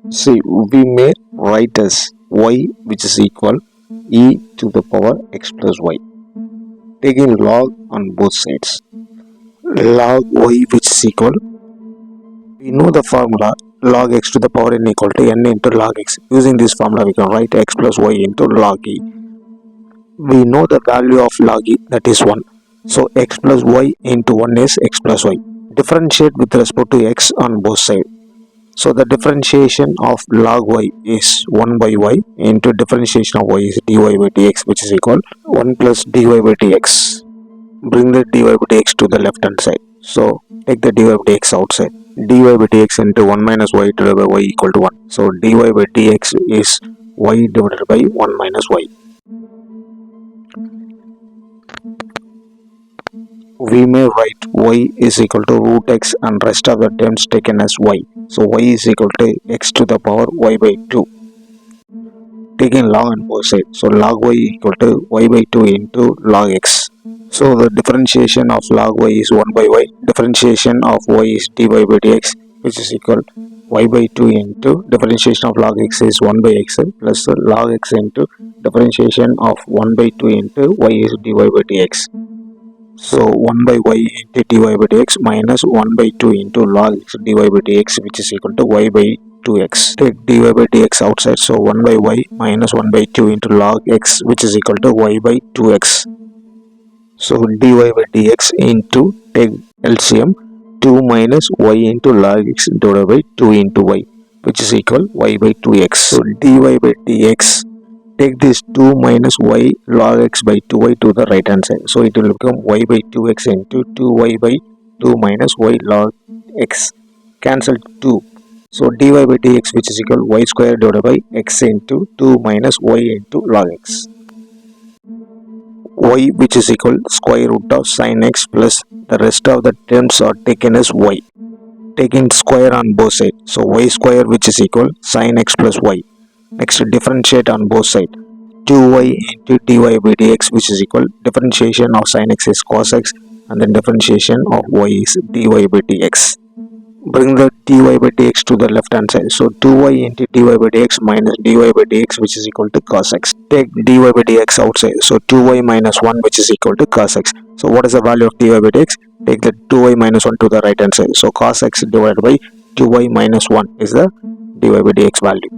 See, we may write as y which is equal e to the power x plus y, taking log on both sides. Log y which is equal, we know the formula log x to the power n equal to n into log x. Using this formula we can write x plus y into log e. We know the value of log e, that is 1. So x plus y into 1 is x plus y. Differentiate with respect to x on both sides. So the differentiation of log y is 1 by y into differentiation of y is dy by dx, which is equal 1 plus dy by dx. Bring the dy by dx to the left hand side. So take the dy by dx outside. Dy by dx into 1 minus y divided by y equal to 1. So dy by dx is y divided by 1 minus y. We may write y is equal to root x and rest of the terms taken as y. So y is equal to x to the power y by 2. Taking log on both sides. So log y equal to y by 2 into log x. So the differentiation of log y is 1 by y. Differentiation of y is dy by dx, which is equal y by 2 into differentiation of log x is 1 by x plus log x into differentiation of 1 by 2 into y is dy by dx. So 1 by y into dy by dx minus 1 by 2 into log x dy by dx, which is equal to y by 2x. Take dy by dx outside, so 1 by y minus 1 by 2 into log x, which is equal to y by 2x. So dy by dx into, take LCM, 2 minus y into log x divided by 2 into y, which is equal y by 2x. So dy by dx, take this 2 minus y log x by 2y to the right hand side. So it will become y by 2x into 2y by 2 minus y log x. Cancel 2. So dy by dx, which is equal y square divided by x into 2 minus y into log x. Y which is equal square root of sin x plus the rest of the terms are taken as y. Taking square on both sides. So y square which is equal sin x plus y. Next, differentiate on both sides. 2y into dy by dx, which is equal differentiation of sin x is cos x, and then differentiation of y is dy by dx. Bring the dy by dx to the left hand side. So 2y into dy by dx minus dy by dx, which is equal to cos x. Take dy by dx outside. So 2y minus 1, which is equal to cos x. So what is the value of dy by dx? Take the 2y minus 1 to the right hand side. So cos x divided by 2y minus 1 is the dy by dx value.